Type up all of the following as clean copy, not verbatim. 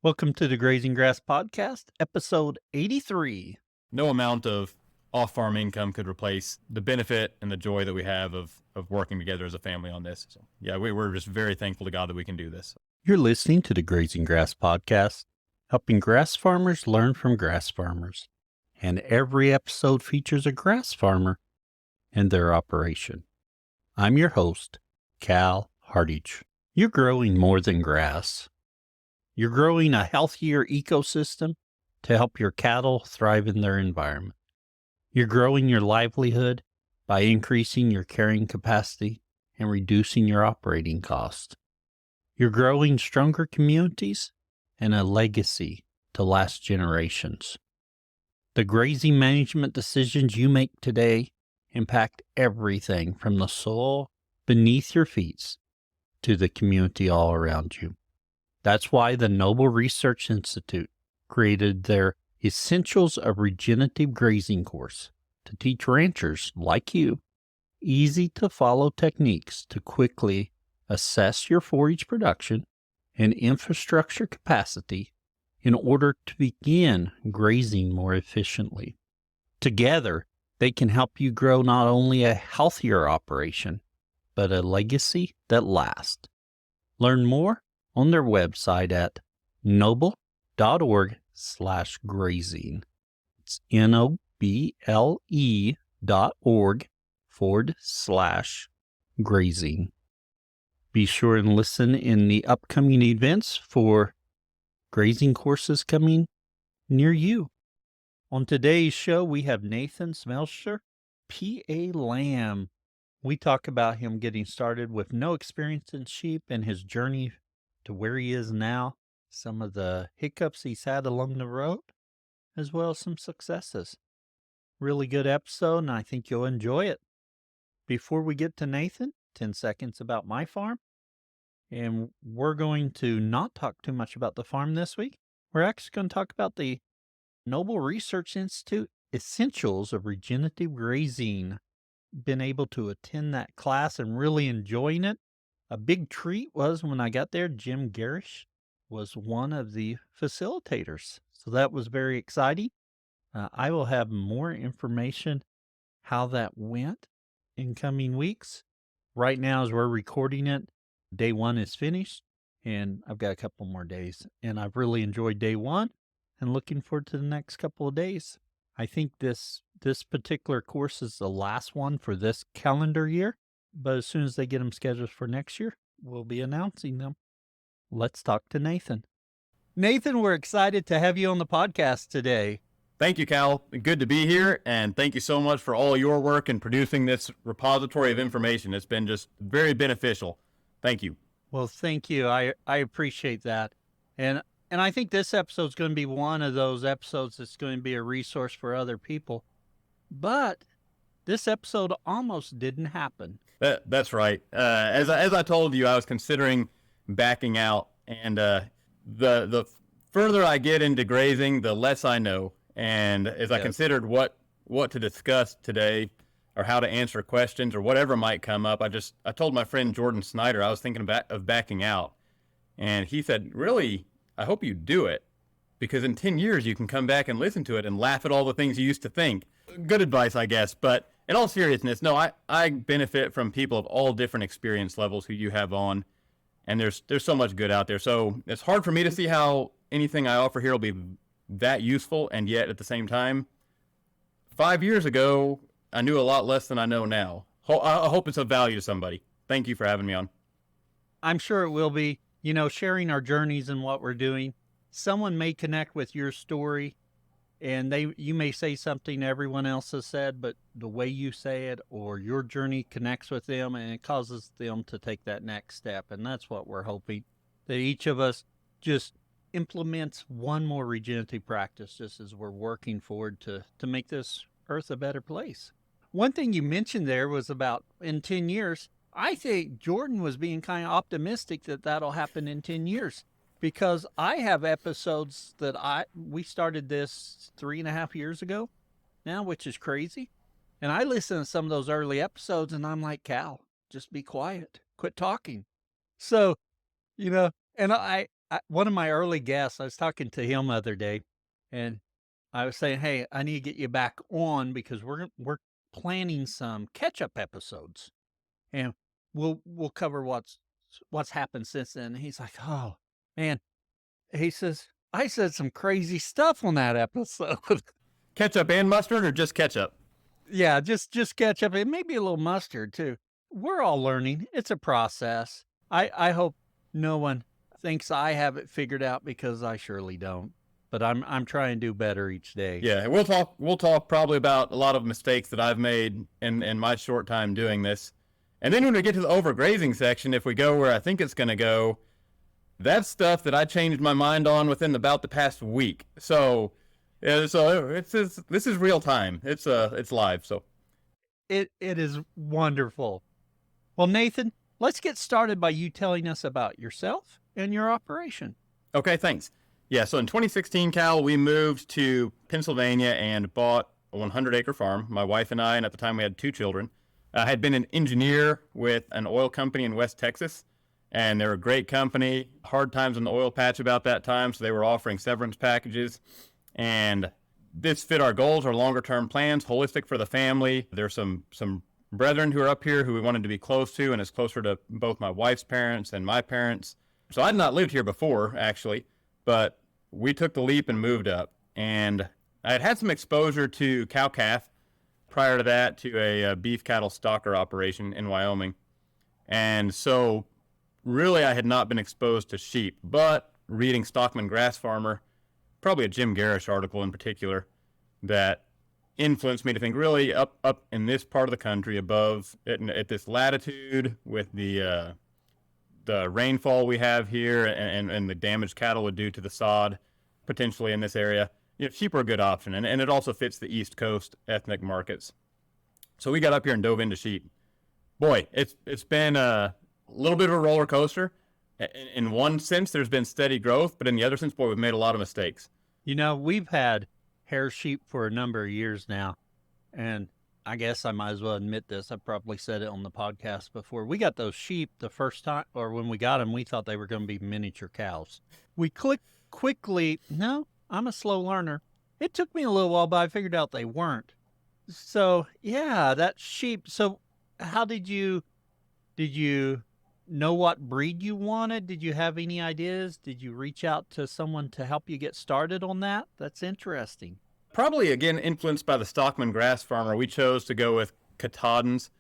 Welcome to the Grazing Grass Podcast, episode 83. No amount of off-farm income could replace the benefit and the joy that we have of working together as a family on this. So, yeah, we're just very thankful to God that we can do this. You're listening to the Grazing Grass Podcast, helping grass farmers learn from grass farmers. And every episode features a grass farmer and their operation. I'm your host, Cal Hardage. You're growing more than grass. You're growing a healthier ecosystem to help your cattle thrive in their environment. You're growing your livelihood by increasing your carrying capacity and reducing your operating costs. You're growing stronger communities and a legacy to last generations. The grazing management decisions you make today impact everything from the soil beneath your feet to the community all around you. That's why the Noble Research Institute created their Essentials of Regenerative Grazing course to teach ranchers like you easy-to-follow techniques to quickly assess your forage production and infrastructure capacity in order to begin grazing more efficiently. Together, they can help you grow not only a healthier operation, but a legacy that lasts. Learn more on their website at noble.org/grazing. It's noble.org/grazing. Be sure and listen in the upcoming events for grazing courses coming near you. On today's show, we have Nathan Smelser, PA Lamb. We talk about him getting started with no experience in sheep and his journey to where he is now, some of the hiccups he's had along the road, as well as some successes. Really good episode, and I think you'll enjoy it. Before we get to Nathan, 10 seconds about my farm. And we're going to not talk too much about the farm this week. We're actually going to talk about the Noble Research Institute Essentials of Regenerative Grazing. Been able to attend that class and really enjoying it. A big treat was when I got there, Jim Garish was one of the facilitators. So that was very exciting. I will have more information how that went in coming weeks. Right now, as we're recording it, day one is finished, and I've got a couple more days. And I've really enjoyed day one and looking forward to the next couple of days. I think this particular course is the last one for this calendar year. But as soon as they get them scheduled for next year, we'll be announcing them. Let's talk to Nathan. Nathan, we're excited to have you on the podcast today. Thank you, Cal. Good to be here, and thank you so much for all your work in producing this repository of information. It's been just very beneficial. Thank you. Well, thank you. I appreciate that. And I think this episode is going to be one of those episodes that's going to be a resource for other people. But this episode almost didn't happen. That's right. As I told you, I was considering backing out, and the further I get into grazing, the less I know. And as I considered what to discuss today, or how to answer questions, or whatever might come up, I told my friend Jordan Snyder I was thinking of backing out, and he said, "Really, I hope you do it, because in 10 years you can come back and listen to it and laugh at all the things you used to think." Good advice, I guess, but in all seriousness, no, I benefit from people of all different experience levels who you have on, and there's so much good out there. So it's hard for me to see how anything I offer here will be that useful, and yet at the same time, 5 years ago, I knew a lot less than I know now. I hope it's of value to somebody. Thank you for having me on. I'm sure it will be. You know, sharing our journeys and what we're doing. Someone may connect with your story, and you may say something everyone else has said, but the way you say it or your journey connects with them, and it causes them to take that next step. And that's what we're hoping, that each of us just implements one more regenerative practice just as we're working forward to make this earth a better place. One thing you mentioned there was about in 10 years. I think Jordan was being kind of optimistic that that'll happen in 10 years. Because I have episodes that we started this 3.5 years ago now, which is crazy. And I listen to some of those early episodes and I'm like, Cal, just be quiet, quit talking. So, and one of my early guests, I was talking to him the other day, and I was saying, "Hey, I need to get you back on because we're planning some catch-up episodes, and we'll cover what's happened since then." And he's like, "Oh, man," he says, "I said some crazy stuff on that episode." Ketchup and mustard, or just ketchup? Yeah, just ketchup and maybe a little mustard too. We're all learning. It's a process. I hope no one thinks I have it figured out because I surely don't. But I'm trying to do better each day. Yeah, we'll talk probably about a lot of mistakes that I've made in my short time doing this. And then when we get to the overgrazing section, if we go where I think it's going to go, that's stuff that I changed my mind on within about the past week. So, yeah, so this is real time. It's live. So It is wonderful. Well, Nathan, let's get started by you telling us about yourself and your operation. okay, thanks. Yeah, so in 2016, Cal, we moved to Pennsylvania and bought a 100-acre farm. My wife and I, and at the time we had 2 children. I had been an engineer with an oil company in West Texas, and they were a great company. Hard times in the oil patch about that time, so they were offering severance packages. And this fit our goals, our longer-term plans, holistic for the family. There's some brethren who are up here who we wanted to be close to, and it's closer to both my wife's parents and my parents. So I'd not lived here before, actually, but we took the leap and moved up. And I had had some exposure to cow-calf prior to that, to a beef cattle stocker operation in Wyoming. And so really I had not been exposed to sheep, but reading Stockman Grass Farmer, probably a Jim Garish article in particular, that influenced me to think really up in this part of the country, above at this latitude, with the rainfall we have here, and the damage cattle would do to the sod potentially in this area, sheep are a good option, and it also fits the East Coast ethnic markets. So we got up here and dove into sheep. Boy, it's been a little bit of a roller coaster. In one sense, there's been steady growth, but in the other sense, boy, we've made a lot of mistakes. We've had hair sheep for a number of years now, and I guess I might as well admit this. I've probably said it on the podcast before. We got those sheep the first time, or when we got them, we thought they were going to be miniature cows. We quickly, no, I'm a slow learner. It took me a little while, but I figured out they weren't. So, yeah, that sheep. So, how did you know what breed you wanted? Did you have any ideas? Did you reach out to someone to help you get started on that? That's interesting. Probably, again, influenced by the Stockman Grass Farmer, we chose to go with Katahdins.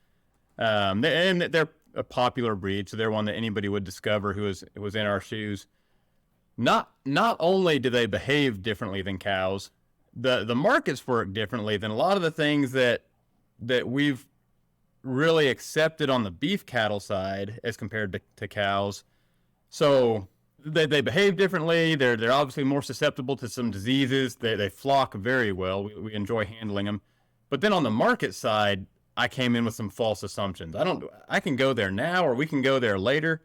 And they're a popular breed, so they're one that anybody would discover who was in our shoes. Not only do they behave differently than cows, the markets work differently than a lot of the things that we've really accepted on the beef cattle side as compared to cows. So they behave differently. They're obviously more susceptible to some diseases. They flock very well. We enjoy handling them. But then on the market side, I came in with some false assumptions. I can go there now, or we can go there later.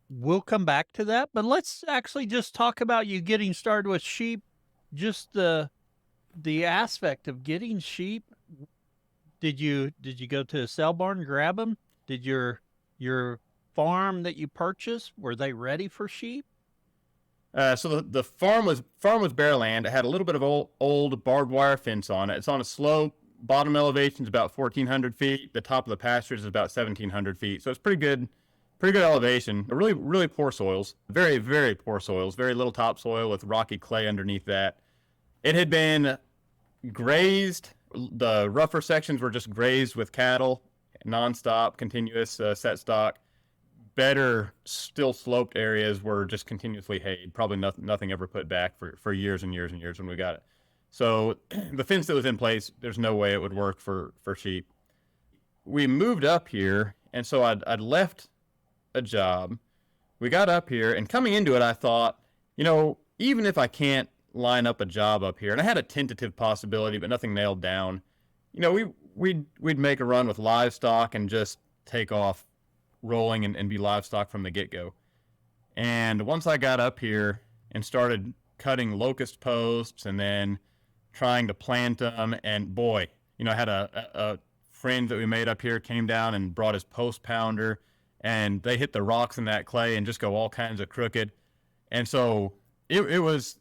We'll come back to that, but let's actually just talk about you getting started with sheep. Just the aspect of getting sheep. Did you go to a sale barn and grab them? Did your farm that you purchased, were they ready for sheep? So the farm was bare land. It had a little bit of old barbed wire fence on it. It's on a slope. Bottom elevation is about 1,400 feet. The top of the pastures is about 1,700 feet. So it's pretty good elevation. Really, really poor soils. Very, very poor soils. Very little topsoil with rocky clay underneath that. It had been grazed. The rougher sections were just grazed with cattle, nonstop, continuous set stock. Better, still sloped areas were just continuously hayed. Probably nothing ever put back for years and years and years when we got it. So the fence that was in place, there's no way it would work for sheep. We moved up here, and so I'd left a job. We got up here, and coming into it, I thought, even if I can't line up a job up here, and I had a tentative possibility, but nothing nailed down, we'd make a run with livestock and just take off rolling and be livestock from the get-go. And once I got up here and started cutting locust posts and then trying to plant them, and boy, I had a friend that we made up here came down and brought his post pounder, and they hit the rocks in that clay and just go all kinds of crooked. And so it was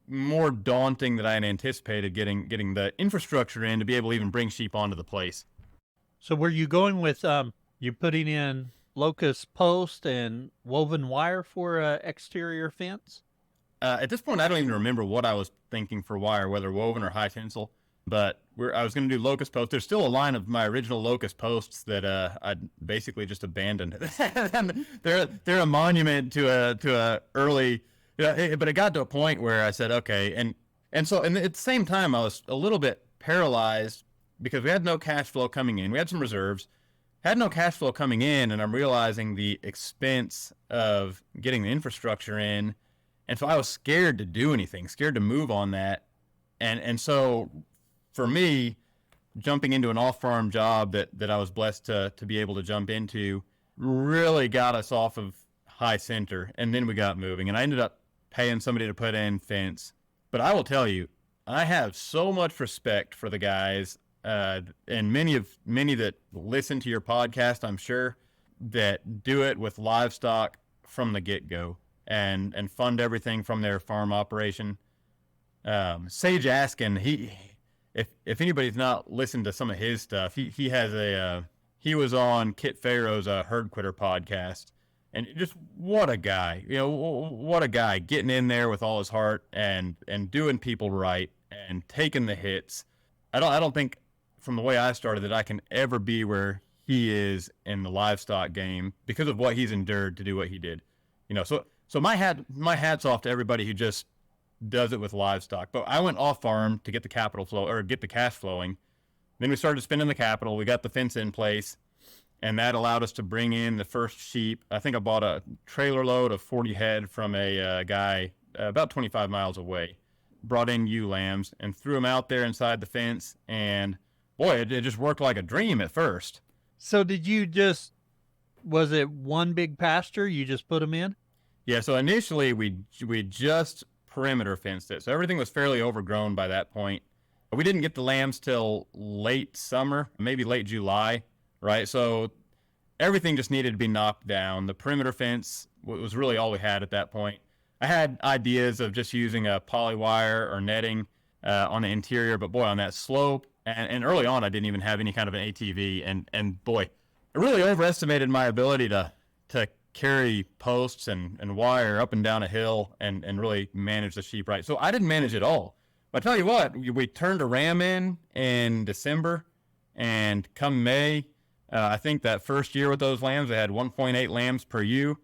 more daunting than I had anticipated getting the infrastructure in to be able to even bring sheep onto the place. So were you going with you putting in locust post and woven wire for a exterior fence? At this point, I don't even remember what I was thinking for wire, whether woven or high tensile. But I was going to do locust posts. There's still a line of my original locust posts that I basically just abandoned. they're a monument to a early. But it got to a point where I said, okay, and so at the same time I was a little bit paralyzed because we had no cash flow coming in. We had some reserves, had no cash flow coming in, and I'm realizing the expense of getting the infrastructure in. And so I was scared to do anything, scared to move on that. And so for me, jumping into an off-farm job that I was blessed to be able to jump into really got us off of high center. And then we got moving. And I ended up paying somebody to put in fence. But I will tell you, I have so much respect for the guys, and many that listen to your podcast, I'm sure, that do it with livestock from the get-go. And fund everything from their farm operation. Sage Askin, if anybody's not listened to some of his stuff, he has he was on Kit Farrow's Herd Quitter podcast, and just what a guy, what a guy getting in there with all his heart and doing people right and taking the hits. I don't think from the way I started that I can ever be where he is in the livestock game because of what he's endured to do what he did. So my hat's off to everybody who just does it with livestock. But I went off farm to get the capital flow or get the cash flowing. Then we started spending the capital. We got the fence in place, and that allowed us to bring in the first sheep. I think I bought a trailer load of 40 head from a guy about 25 miles away. Brought in ewe lambs and threw them out there inside the fence. And boy, it just worked like a dream at first. So was it one big pasture you just put them in? Yeah, so initially we just perimeter fenced it. So everything was fairly overgrown by that point. We didn't get the lambs till late summer, maybe late July, right? So everything just needed to be knocked down. The perimeter fence was really all we had at that point. I had ideas of just using a polywire or netting on the interior, but boy, on that slope, and early on I didn't even have any kind of an ATV, and boy, I really overestimated my ability to carry posts and wire up and down a hill and really manage the sheep right. So I didn't manage it all. But I tell you what, we turned a ram in December, and come May, I think that first year with those lambs, they had 1.8 lambs per ewe,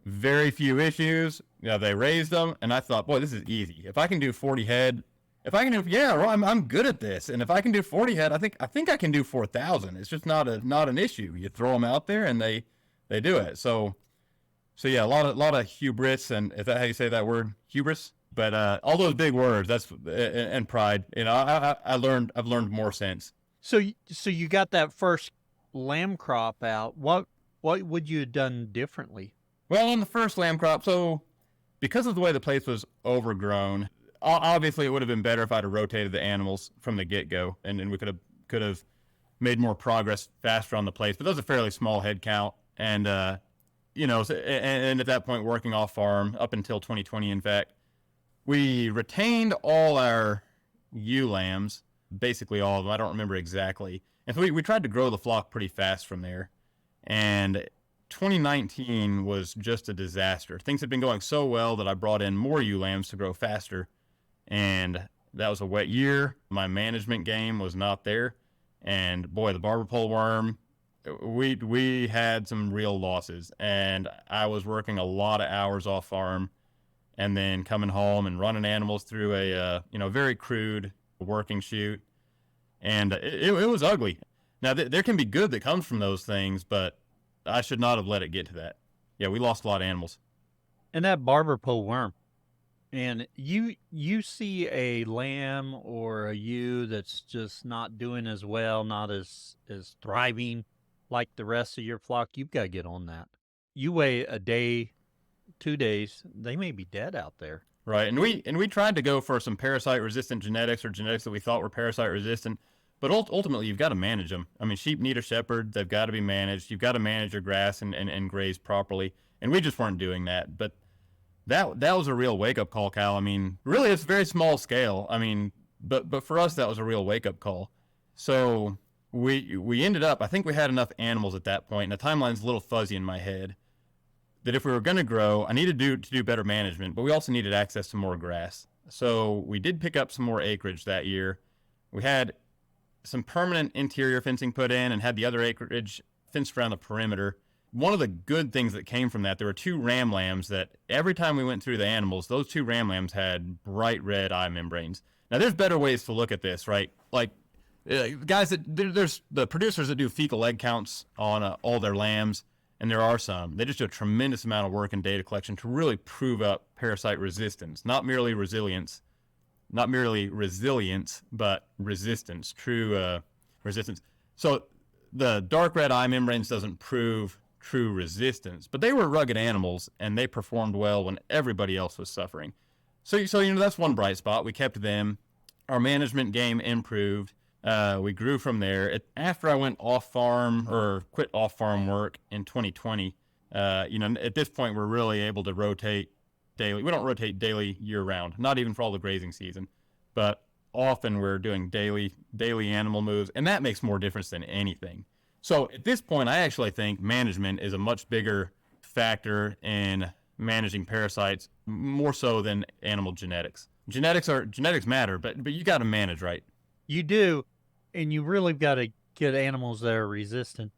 very few issues. They raised them, and I thought, boy, this is easy. If I can do 40 head, I'm good at this. And if I can do 40 head, I think I can do 4,000. It's just not an issue. You throw them out there, and they do it. So yeah, a lot of hubris, and is that how you say that word, hubris? But all those big words, and pride. I've learned more since. So you got that first lamb crop out. What would you have done differently? Well, on the first lamb crop, so because of the way the place was overgrown, obviously it would have been better if I'd have rotated the animals from the get-go, and we could have made more progress faster on the place. But that was a fairly small head count, and and at that point, working off farm up until 2020, in fact, we retained all our ewe lambs, basically all of them. I don't remember exactly. And so we tried to grow the flock pretty fast from there. And 2019 was just a disaster. Things had been going so well that I brought in more ewe lambs to grow faster. And that was a wet year. My management game was not there. And boy, the barber pole worm, we had some real losses, and I was working a lot of hours off farm and then coming home and running animals through a very crude working chute, and it was ugly. Now there can be good that comes from those things, but I should not have let it get to that. Yeah, we lost a lot of animals. And that barber pole worm, and you see a lamb or a ewe that's just not doing as well, not as thriving like the rest of your flock, you've got to get on that. You wait a day, 2 days, they may be dead out there. Right, and we tried to go for some parasite-resistant genetics or genetics that we thought were parasite-resistant, but ultimately you've got to manage them. I mean, sheep need a shepherd. They've got to be managed. You've got to manage your grass and graze properly, and we just weren't doing that. But that was a real wake up call, Cal. I mean, really, it's very small scale. I mean, but for us, that was a real wake up call. So we ended up, I think we had enough animals at that point, and the timeline's a little fuzzy in my head, that if we were going to grow, I needed to do better management, but we also needed access to more grass. So we did pick up some more acreage that year. We had some permanent interior fencing put in and had the other acreage fenced around the perimeter. One of the good things that came from that, there were 2 ram lambs that every time we went through the animals, those 2 ram lambs had bright red eye membranes. Now, there's better ways to look at this, right? Like, guys, there's the producers that do fecal egg counts on all their lambs, and there are some. They just do a tremendous amount of work in data collection to really prove up parasite resistance, not merely resilience, but resistance, true resistance. So the dark red eye membranes doesn't prove true resistance, but they were rugged animals and they performed well when everybody else was suffering. So that's one bright spot. We kept them. Our management game improved. We grew from there. After I went off farm or quit off farm work in 2020, at this point we're really able to rotate daily. We don't rotate daily year round, not even for all the grazing season, but often we're doing daily animal moves, and that makes more difference than anything. So at this point, I actually think management is a much bigger factor in managing parasites, more so than animal genetics. Genetics matter, but you got to manage, right? You do, and you really got to get animals that are resistant.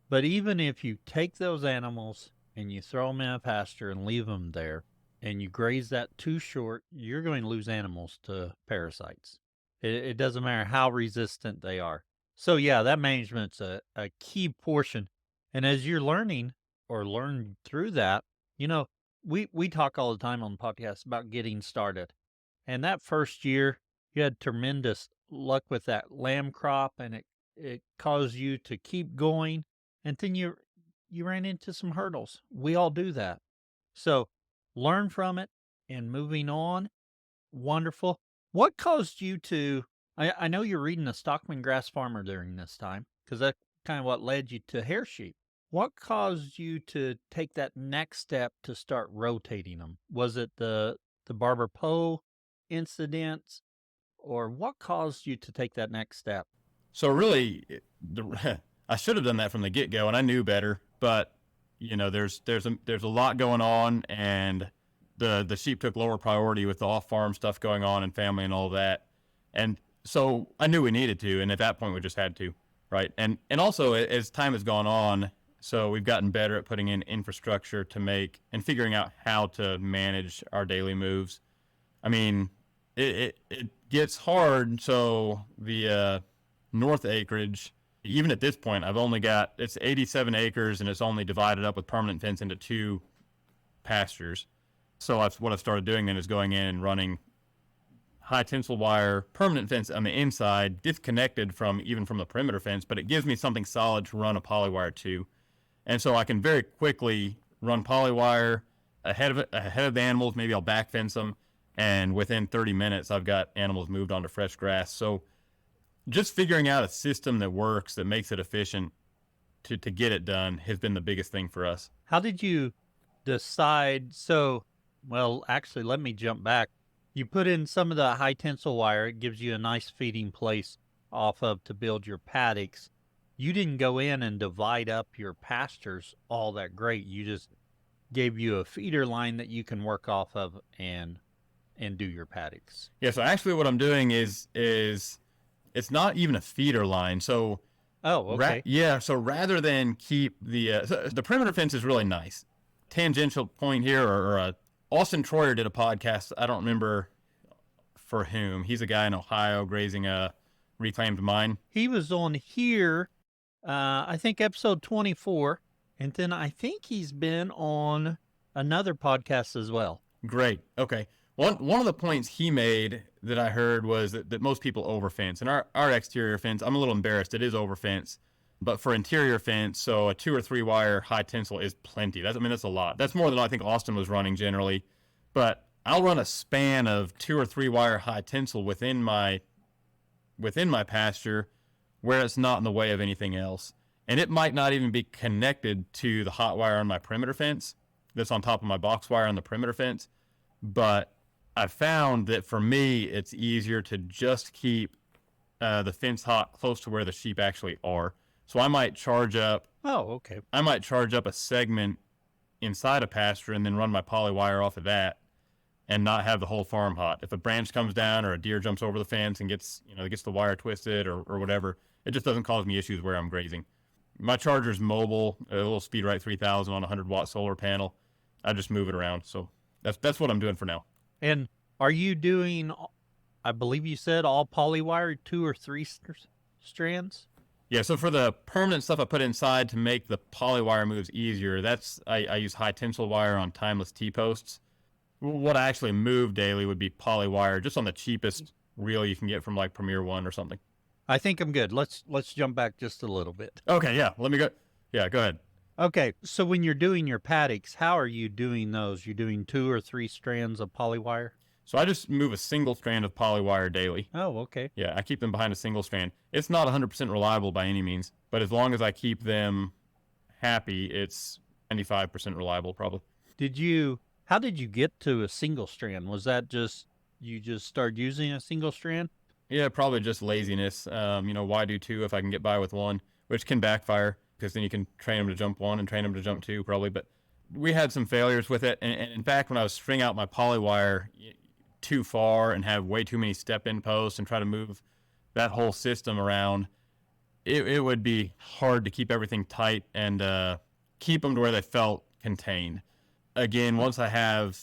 But even if you take those animals and you throw them in a pasture and leave them there, and you graze that too short, you're going to lose animals to parasites. It doesn't matter how resistant they are. So yeah, that management's a key portion. And as you're learning or learn through that, we talk all the time on the podcast about getting started. And that first year, you had tremendous luck with that lamb crop, and it caused you to keep going. And then you ran into some hurdles. We all do that. So learn from it and moving on. Wonderful. What caused you to, I know you're reading a Stockman Grass Farmer during this time, because that's kind of what led you to hair sheep. What caused you to take that next step to start rotating them? Was it the Barber Poe incidents, or what caused you to take that next step? So really, I should have done that from the get-go, and I knew better, but there's a lot going on, and the sheep took lower priority with the off-farm stuff going on and family and all that. And so I knew we needed to, and at that point we just had to, right? And also as time has gone on, so we've gotten better at putting in infrastructure to make and figuring out how to manage our daily moves. I mean, it gets hard. So the north acreage, even at this point, it's 87 acres and it's only divided up with permanent fence into 2 pastures. So what I've started doing then is going in and running high tensile wire permanent fence on the inside, disconnected from the perimeter fence, but it gives me something solid to run a polywire to. And so I can very quickly run polywire ahead of the animals. Maybe I'll back fence them, and within 30 minutes I've got animals moved onto fresh grass. So just figuring out a system that works, that makes it efficient to get it done, has been the biggest thing for us. How did you decide? Well, actually, let me jump back. You put in some of the high tensile wire. It gives you a nice feeding place off of to build your paddocks. You didn't go in and divide up your pastures all that great. You just gave you a feeder line that you can work off of and do your paddocks. Yeah, so actually what I'm doing is it's not even a feeder line. So okay. So rather than keep the perimeter fence is really nice. Tangential point here, or Austin Troyer did a podcast. I don't remember for whom. He's a guy in Ohio grazing a reclaimed mine. He was on here, I think episode 24, and then I think he's been on another podcast as well. Great. Okay. One of the points he made that I heard was that most people overfence. And our exterior fence, I'm a little embarrassed, it is overfence. But for interior fence, so a 2 or 3 wire high tensile is plenty. That's a lot. That's more than I think Austin was running generally. But I'll run a span of 2 or 3 wire high tensile within my pasture where it's not in the way of anything else. And it might not even be connected to the hot wire on my perimeter fence. that's on top of my box wire on the perimeter fence. But I found that for me, it's easier to just keep the fence hot close to where the sheep actually are. So I might charge up. Oh, okay. I might charge up a segment inside a pasture and then run my polywire off of that and not have the whole farm hot. If a branch comes down or a deer jumps over the fence and gets the wire twisted or whatever, it just doesn't cause me issues where I'm grazing. My charger's mobile, a little SpeedRite 3000 on a 100-watt solar panel. I just move it around. So that's what I'm doing for now. And are you doing, I believe you said, all polywire, 2 or 3 strands? Yeah, so for the permanent stuff I put inside to make the polywire moves easier, I use high tensile wire on timeless T-posts. What I actually move daily would be polywire, just on the cheapest reel you can get from like Premier One or something. I think I'm good. Let's jump back just a little bit. Okay, yeah, let me go. Yeah, go ahead. Okay, so when you're doing your paddocks, how are you doing those? You're doing 2 or 3 strands of polywire? So I just move a single strand of polywire daily. Oh, okay. Yeah, I keep them behind a single strand. It's not 100% reliable by any means, but as long as I keep them happy, it's 95% reliable probably. How did you get to a single strand? Was that you just started using a single strand? Yeah, probably just laziness. Why do 2 if I can get by with 1, which can backfire because then you can train them to jump 1 and train them to jump 2 probably. But we had some failures with it. And in fact, when I was stringing out my polywire too far and have way too many step-in posts and try to move that whole system around, it would be hard to keep everything tight and keep them to where they felt contained. Again, once I have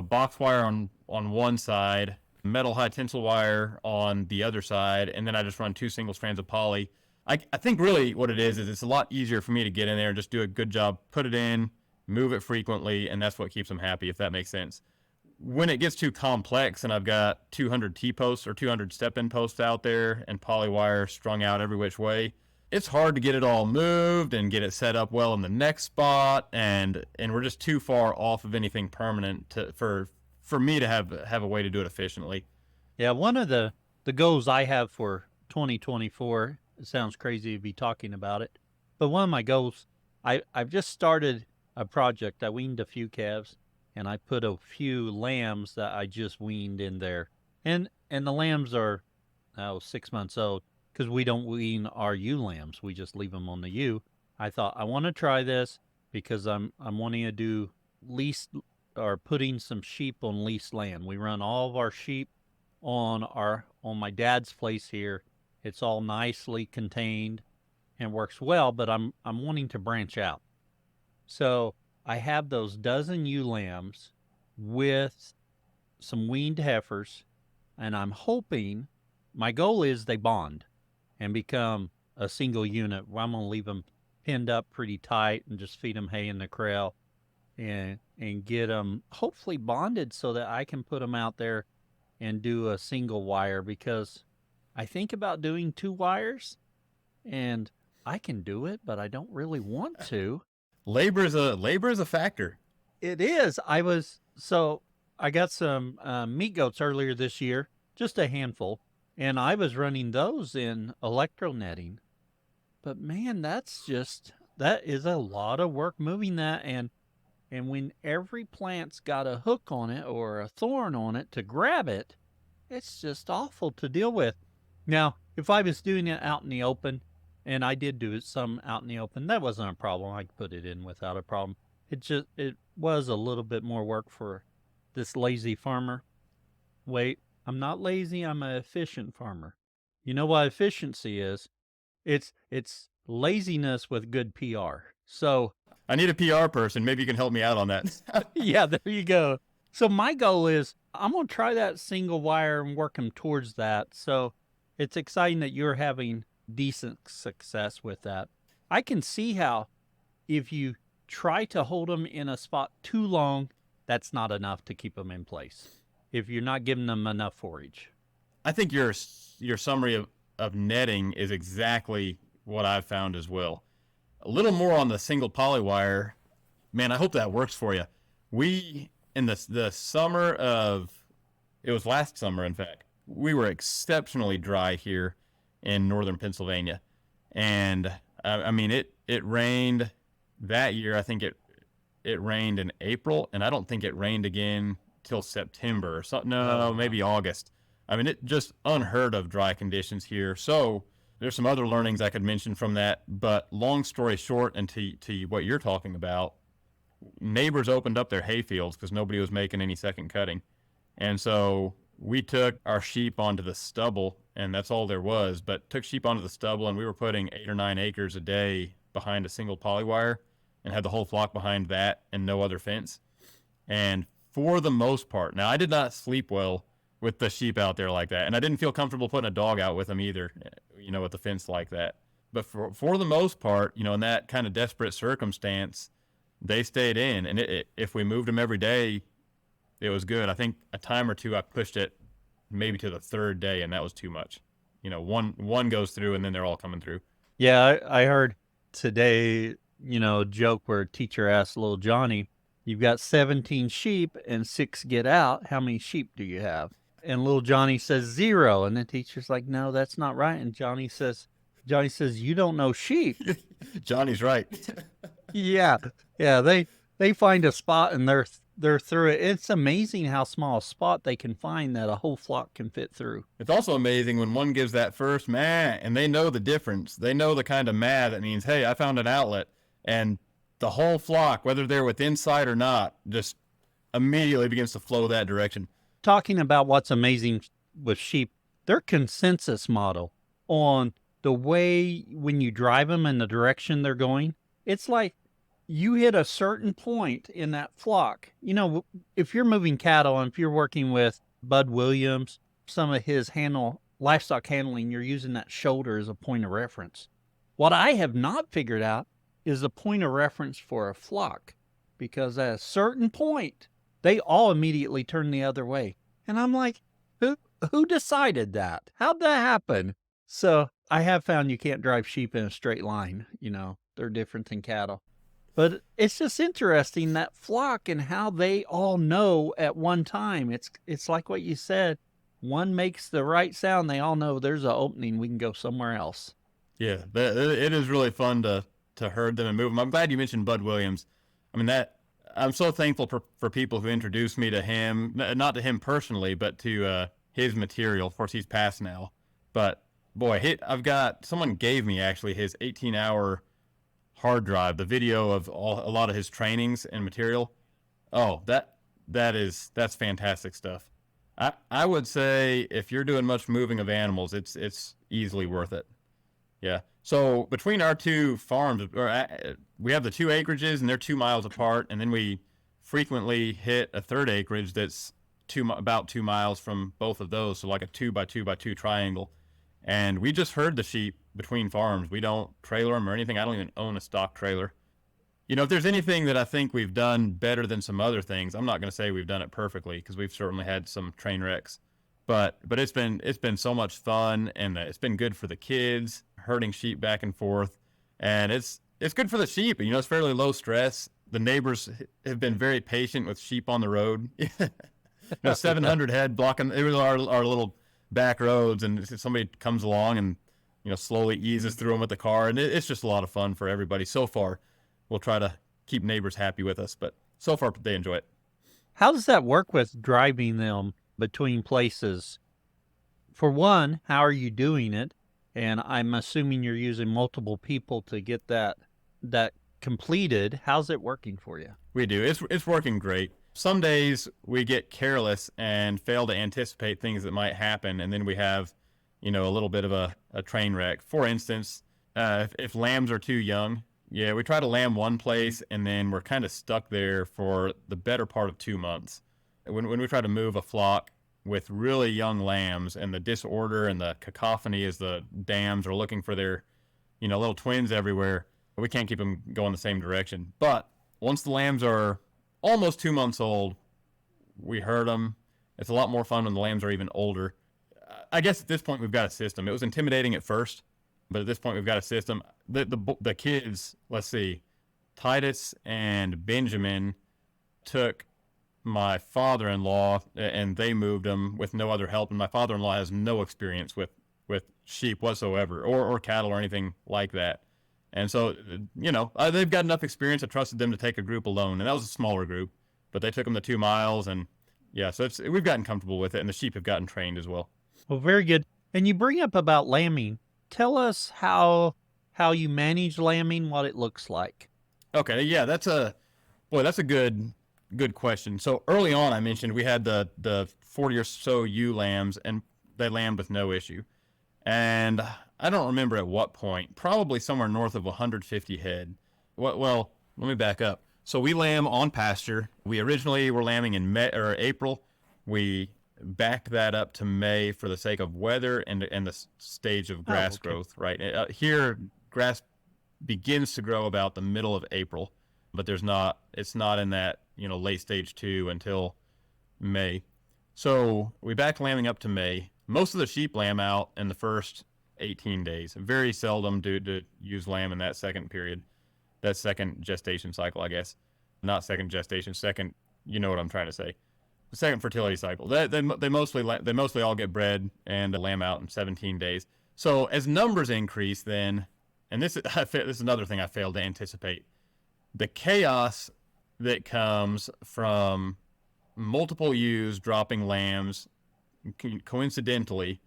box wire on one side, metal high tensile wire on the other side, and then I just run 2 single strands of poly, I think really what it is it's a lot easier for me to get in there and just do a good job, put it in, move it frequently, and that's what keeps them happy, if that makes sense. When it gets too complex and I've got 200 T-posts or 200 step-in posts out there and polywire strung out every which way, it's hard to get it all moved and get it set up well in the next spot, and we're just too far off of anything permanent for me to have a way to do it efficiently. Yeah, one of the goals I have for 2024, it sounds crazy to be talking about it, but one of my goals, I've just started a project. I weaned a few calves, and I put a few lambs that I just weaned in there. And the lambs are 6 months old, because we don't wean our ewe lambs. We just leave them on the ewe. I thought, I want to try this because I'm wanting to do putting some sheep on leased land. We run all of our sheep on my dad's place here. It's all nicely contained and works well, but I'm wanting to branch out. So I have those dozen ewe lambs with some weaned heifers, and I'm hoping, my goal is they bond and become a single unit where I'm going to leave them pinned up pretty tight and just feed them hay in the corral and get them hopefully bonded so that I can put them out there and do a single wire, because I think about doing 2 wires and I can do it, but I don't really want to. Labor is a factor. It is. I got some meat goats earlier this year, just a handful, and I was running those in electro netting. But man, that is a lot of work moving that, and when every plant's got a hook on it or a thorn on it to grab it, it's just awful to deal with. Now, if I was doing it out in the open, and I did do some out in the open, that wasn't a problem. I could put it in without a problem. It was a little bit more work for this lazy farmer. Wait, I'm not lazy, I'm an efficient farmer. You know what efficiency is? It's laziness with good PR. So I need a PR person. Maybe you can help me out on that. yeah, there you go. So my goal is I'm going to try that single wire and working towards that. So it's exciting that you're having decent success with that. I can see how if you try to hold them in a spot too long, that's not enough to keep them in place if you're not giving them enough forage. I think your summary of netting is exactly what I've found as well. A little more on the single polywire. Man, I hope that works for you. We, in the summer of, it was last summer in fact, we were exceptionally dry here in northern Pennsylvania. And I mean, it rained that year. I think it rained in April, and I don't think it rained again till September or something. No, maybe August. I mean, it just unheard of dry conditions here. So there's some other learnings I could mention from that. But long story short, and to what you're talking about, neighbors opened up their hay fields because nobody was making any second cutting. And so we took our sheep onto the stubble, and that's all there was, but took sheep onto the stubble, and we were putting 8 or 9 acres a day behind a single polywire and had the whole flock behind that and no other fence. And for the most part, now I did not sleep well with the sheep out there like that, and I didn't feel comfortable putting a dog out with them either, with the fence like that. But for the most part, in that kind of desperate circumstance, they stayed in. And if we moved them every day, it was good. I think a time or two I pushed it maybe to the third day, and that was too much. One goes through, and then they're all coming through. Yeah, I heard today, a joke where a teacher asked little Johnny, "You've got 17 sheep and 6 get out. How many sheep do you have?" And little Johnny says 0. And the teacher's like, "No, that's not right." And Johnny says, "You don't know sheep." Johnny's right. Yeah. They find a spot and they're through it. It's amazing how small a spot they can find that a whole flock can fit through. It's also amazing when one gives that first meh, and they know the difference. They know the kind of meh that means, hey, I found an outlet. And the whole flock, whether they're within sight or not, just immediately begins to flow that direction. Talking about what's amazing with sheep, their consensus model on the way when you drive them in the direction they're going, it's like you hit a certain point in that flock. If you're moving cattle and if you're working with Bud Williams, some of his livestock handling, you're using that shoulder as a point of reference. What I have not figured out is the point of reference for a flock, because at a certain point, they all immediately turn the other way. And I'm like, who decided that? How'd that happen? So I have found you can't drive sheep in a straight line. They're different than cattle. But it's just interesting, that flock and how they all know at one time. It's like what you said. One makes the right sound. They all know there's an opening. We can go somewhere else. Yeah, it is really fun to herd them and move them. I'm glad you mentioned Bud Williams. I mean, I'm so thankful for people who introduced me to him, not to him personally, but to his material. Of course, he's passed now. But boy, someone gave me actually his 18-hour hard drive, the video of a lot of his trainings and material. Oh, that's fantastic stuff. I would say if you're doing much moving of animals, it's easily worth it. Yeah. So between our two farms, we have the 2 acreages, and they're 2 miles apart, and then we frequently hit a third acreage that's about 2 miles from both of those, so like a 2 by 2 by 2 triangle. And we just herd the sheep between farms. We don't trailer them or anything. I don't even own a stock trailer. If there's anything that I think we've done better than some other things, I'm not going to say we've done it perfectly, because we've certainly had some train wrecks. But it's been so much fun, and it's been good for the kids, herding sheep back and forth. And it's good for the sheep. It's fairly low stress. The neighbors have been very patient with sheep on the road. 700 head blocking. It was our little back roads, and somebody comes along and slowly eases through them with the car, and it's just a lot of fun for everybody. So far, we'll try to keep neighbors happy with us, but so far they enjoy it. How does that work with driving them between places? For one, how are you doing it? And I'm assuming you're using multiple people to get that completed. How's it working for you? We do. It's working great. Some days we get careless and fail to anticipate things that might happen, and then we have, a little bit of a train wreck. For instance, if lambs are too young, we try to lamb one place, and then we're kind of stuck there for the better part of 2 months. When we try to move a flock with really young lambs, and the disorder and the cacophony as the dams are looking for their, little twins everywhere, we can't keep them going the same direction. But once the lambs are almost 2 months old, we herd them. It's a lot more fun when the lambs are even older. I guess at this point we've got a system. It was intimidating at first, but at this point we've got a system. The kids, let's see, Titus and Benjamin took my father-in-law, and they moved them with no other help. And my father-in-law has no experience with sheep whatsoever, or cattle or anything like that. And so, they've got enough experience. I trusted them to take a group alone, and that was a smaller group, but they took them the 2 miles, and yeah, so we've gotten comfortable with it, and the sheep have gotten trained as well. Well, very good. And you bring up about lambing. Tell us how you manage lambing, what it looks like. Okay, yeah, that's a good question. So early on, I mentioned we had the 40 or so ewe lambs, and they lambed with no issue. And I don't remember at what point, probably somewhere north of 150 head. Well, let me back up. So we lamb on pasture. We originally were lambing in May or April. We backed that up to May for the sake of weather and the stage of grass growth. Right here, grass begins to grow about the middle of April, but it's not in that late stage 2 until May. So we backed lambing up to May. Most of the sheep lamb out in the first 18 days. Very seldom do to use lamb in that second period, that second gestation cycle, I guess. Not second gestation, second. You know what I'm trying to say. The second fertility cycle. They mostly all get bred and lamb out in 17 days. So as numbers increase, then, and this is another thing I failed to anticipate, the chaos that comes from multiple ewes dropping lambs coincidentally,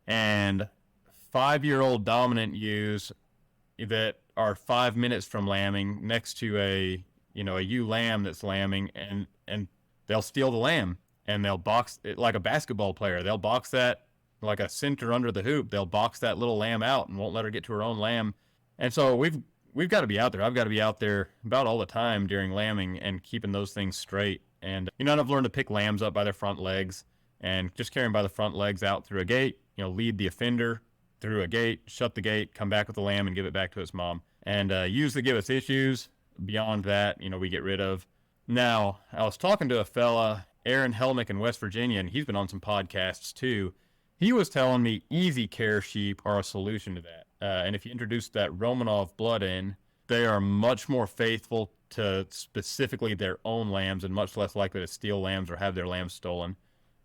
and 5-year-old dominant ewes that are 5 minutes from lambing next to a ewe lamb that's lambing, and they'll steal the lamb and they'll box it like a basketball player. They'll box that like a center under the hoop. They'll box that little lamb out and won't let her get to her own lamb. And so we've got to be out there. I've got to be out there about all the time during lambing and keeping those things straight. And I've learned to pick lambs up by their front legs and just carry them by the front legs out through a gate. Lead the offender through a gate, shut the gate, come back with the lamb and give it back to its mom. And usually give us issues. Beyond that, we get rid of. Now, I was talking to a fella, Aaron Helmick in West Virginia, and he's been on some podcasts too. He was telling me easy care sheep are a solution to that. And if you introduce that Romanov blood in, they are much more faithful to specifically their own lambs and much less likely to steal lambs or have their lambs stolen.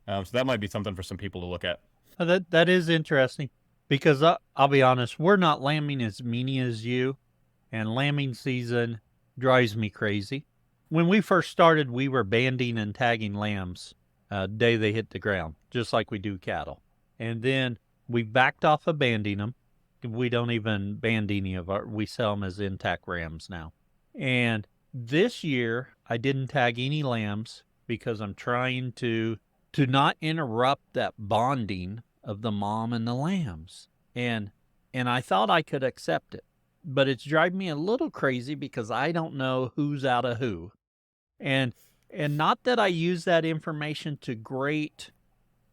So that might be something for some people to look at. That is interesting because I'll be honest, we're not lambing as many as you, and lambing season drives me crazy. When we first started, we were banding and tagging lambs day they hit the ground, just like we do cattle. And then we backed off of banding them. We don't even band any of we sell them as intact rams now. And this year, I didn't tag any lambs because I'm trying to not interrupt that bonding of the mom and the lambs. And I thought I could accept it, but it's driving me a little crazy because I don't know who's out of who. And not that I use that information to great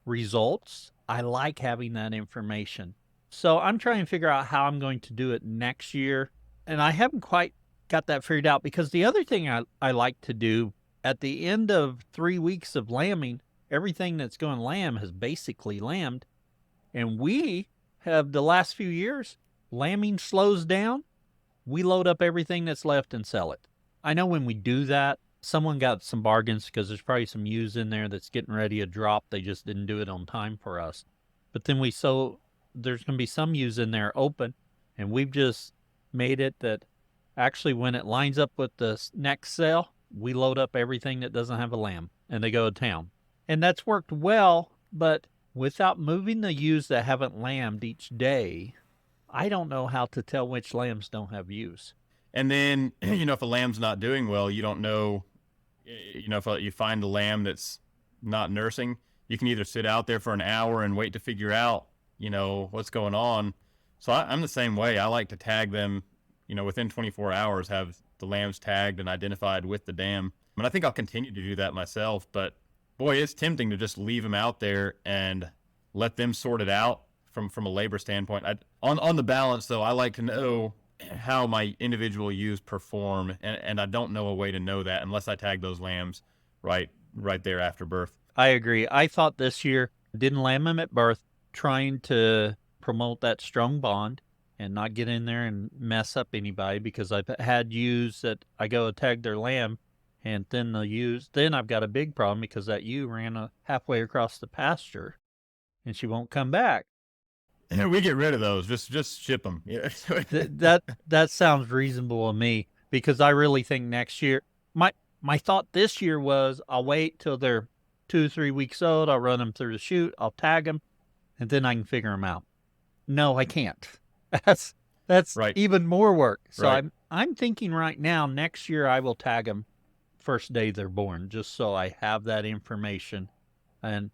results. I like having that information. So I'm trying to figure out how I'm going to do it next year. And I haven't quite got that figured out because the other thing I like to do at the end of 3 weeks of lambing, everything that's going lamb has basically lambed. And we have the last few years, lambing slows down. We load up everything that's left and sell it. I know when we do that, someone got some bargains because there's probably some ewes in there that's getting ready to drop. They just didn't do it on time for us. But then there's going to be some ewes in there open, and we've just made it that actually when it lines up with the next sale, we load up everything that doesn't have a lamb, and they go to town. And that's worked well, but without moving the ewes that haven't lambed each day, I don't know how to tell which lambs don't have ewes. And then, if a lamb's not doing well, you don't know, if you find a lamb that's not nursing, you can either sit out there for an hour and wait to figure out, what's going on. So I'm the same way. I like to tag them, within 24 hours, have the lambs tagged and identified with the dam. I think I'll continue to do that myself, but boy, it's tempting to just leave them out there and let them sort it out from a labor standpoint. On the balance, though, I like to know how my individual ewes perform, and I don't know a way to know that unless I tag those lambs right there after birth. I agree. I thought this year, didn't lamb them at birth, trying to promote that strong bond and not get in there and mess up anybody, because I've had ewes that I go to tag their lamb, and then then I've got a big problem because that ewe ran halfway across the pasture and she won't come back. And we get rid of those. Just ship them. Yeah. That sounds reasonable to me, because I really think next year, my thought this year was I'll wait till they're 2 or 3 weeks old. I'll run them through the chute. I'll tag them, and then I can figure them out. No, I can't. That's Right. even more work. So Right. I'm thinking right now, next year I will tag them first day they're born, just so I have that information, and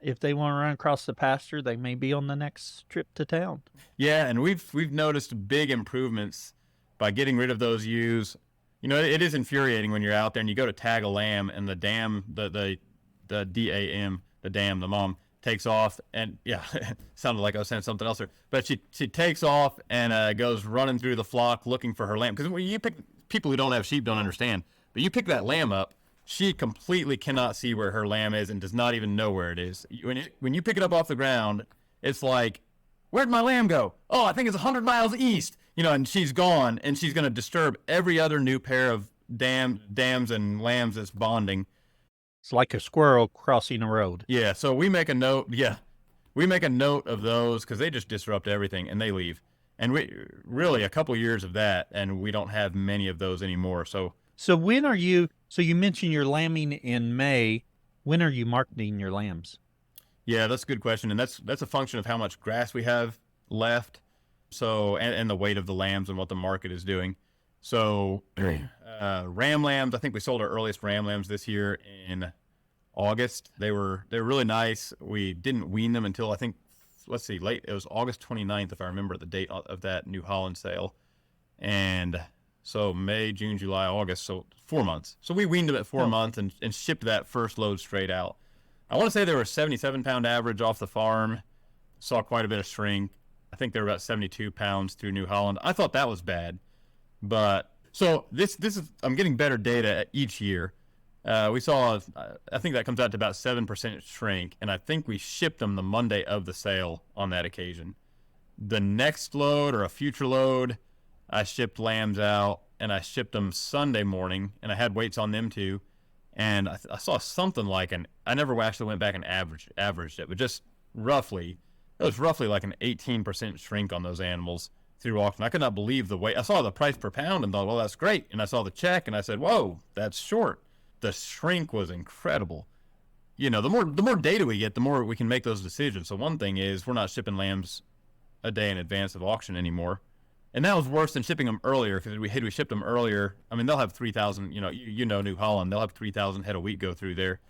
if they want to run across the pasture, they may be on the next trip to town. Yeah, and we've noticed big improvements by getting rid of those ewes. You know, it is infuriating when you're out there and you go to tag a lamb and the dam, the DAM, the dam, the mom takes off, and yeah, sounded like I was saying something else there. But she takes off and goes running through the flock looking for her lamb. Because when you pick, people who don't have sheep don't understand, but you pick that lamb up, she completely cannot see where her lamb is and does not even know where it is. When you pick it up off the ground, it's like, where'd my lamb go? Oh, I think it's 100 miles east. You know, and she's gone, and she's going to disturb every other new pair of dams and lambs that's bonding. It's like a squirrel crossing a road. Yeah, so we make a note. Yeah, we make a note of those because they just disrupt everything and they leave. And we really a couple years of that, and we don't have many of those anymore. So when are you? So you mentioned you're lambing in May. When are you marketing your lambs? yeah, that's a good question, and that's a function of how much grass we have left. So and the weight of the lambs and what the market is doing. So ram lambs, I think we sold our earliest ram lambs this year in August. They were really nice. We didn't wean them until I think, let's see, late. It was August 29th, if I remember the date of that New Holland sale. And so May, June, July, August, so 4 months. So we weaned them at 4 months and shipped that first load straight out. I want to say they were a 77-pound average off the farm. Saw quite a bit of shrink. I think they were about 72 pounds through New Holland. I thought that was bad. But so this is, I'm getting better data each year. We saw, I think that comes out to about 7% shrink, and I think we shipped them the Monday of the sale on that occasion. The next load or a future load, I shipped lambs out, and I shipped them Sunday morning, and I had weights on them too. And I saw something like I never actually went back and averaged it, but just roughly, it was roughly like an 18% shrink on those animals through auction. I could not believe the weight. I saw the price per pound and thought, well, that's great. And I saw the check and I said, whoa, that's short. The shrink was incredible. You know, the more data we get, the more we can make those decisions. So one thing is we're not shipping lambs a day in advance of auction anymore. And that was worse than shipping them earlier, because we shipped them earlier. I mean, they'll have 3,000, you know New Holland, they'll have 3,000 head a week go through there.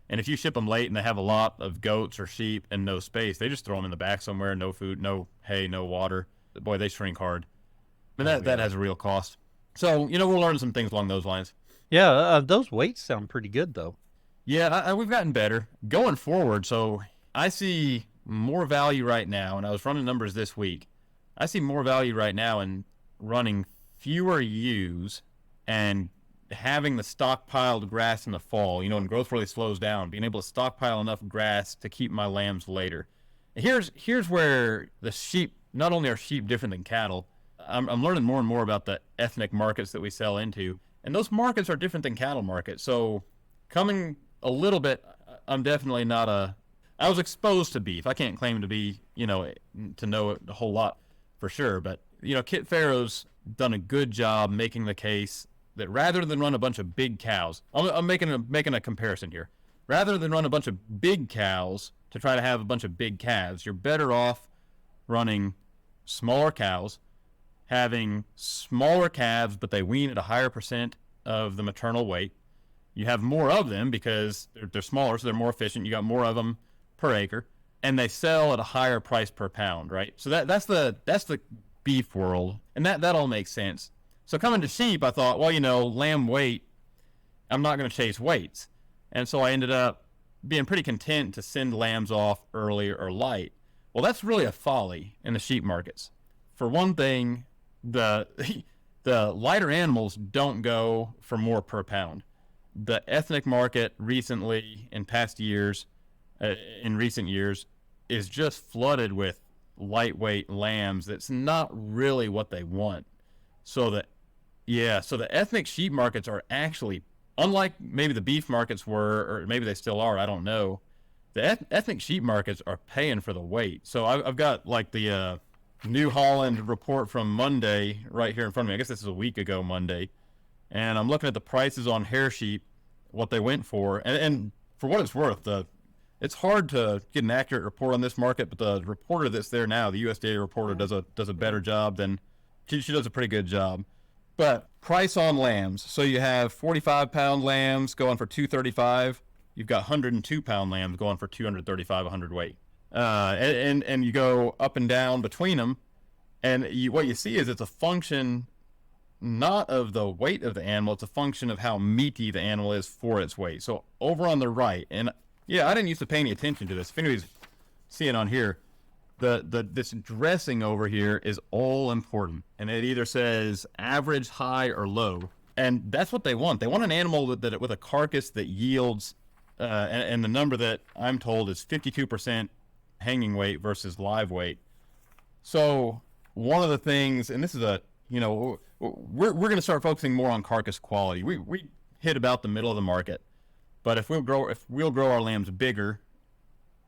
And if you ship them late and they have a lot of goats or sheep and no space, they just throw them in the back somewhere, no food, no hay, no water. Boy, they shrink hard. And that has a real cost. So, we're learning some things along those lines. Yeah, those weights sound pretty good, though. Yeah, we've gotten better. Going forward, so I see more value right now, and I was running numbers this week. I see more value right now in running fewer ewes and having the stockpiled grass in the fall, when growth really slows down, being able to stockpile enough grass to keep my lambs later. Here's where the sheep, not only are sheep different than cattle, I'm learning more and more about the ethnic markets that we sell into, and those markets are different than cattle markets. So coming a little bit, I'm definitely not I was exposed to beef. I can't claim to be, to know a whole lot for sure, but, Kit Farrow's done a good job making the case that rather than run a bunch of big cows, I'm making a comparison here. Rather than run a bunch of big cows to try to have a bunch of big calves, you're better off running smaller cows, having smaller calves, but they wean at a higher percent of the maternal weight. You have more of them because they're smaller, so they're more efficient. You got more of them per acre, and they sell at a higher price per pound, right? So that's the beef world, and that all makes sense. So coming to sheep, I thought, well, lamb weight, I'm not going to chase weights. And so I ended up being pretty content to send lambs off early or light. Well, that's really a folly in the sheep markets. For one thing, the lighter animals don't go for more per pound. The ethnic market recently, in recent years, is just flooded with lightweight lambs. That's not really what they want. So the ethnic sheep markets are actually, unlike maybe the beef markets were, or maybe they still are, I don't know, the ethnic sheep markets are paying for the weight. So I've got like the New Holland report from Monday right here in front of me. I guess this is a week ago Monday, and I'm looking at the prices on hair sheep, what they went for, and for what it's worth, it's hard to get an accurate report on this market, but the reporter that's there now, the USDA reporter, does a better job than she does a pretty good job. But price on lambs. So you have 45-pound lambs going for 235. You've got 102-pound lambs going for 235 100 weight. And you go up and down between them, and what you see is it's a function not of the weight of the animal, it's a function of how meaty the animal is for its weight. So over on the right, and yeah, I didn't used to pay any attention to this. If anybody's seeing on here, this dressing over here is all important, and it either says average, high, or low, and that's what they want. They want an animal that with a carcass that yields, and the number that I'm told is 52% hanging weight versus live weight. So one of the things, and this is we're going to start focusing more on carcass quality. We hit about the middle of the market, but if we'll grow our lambs bigger,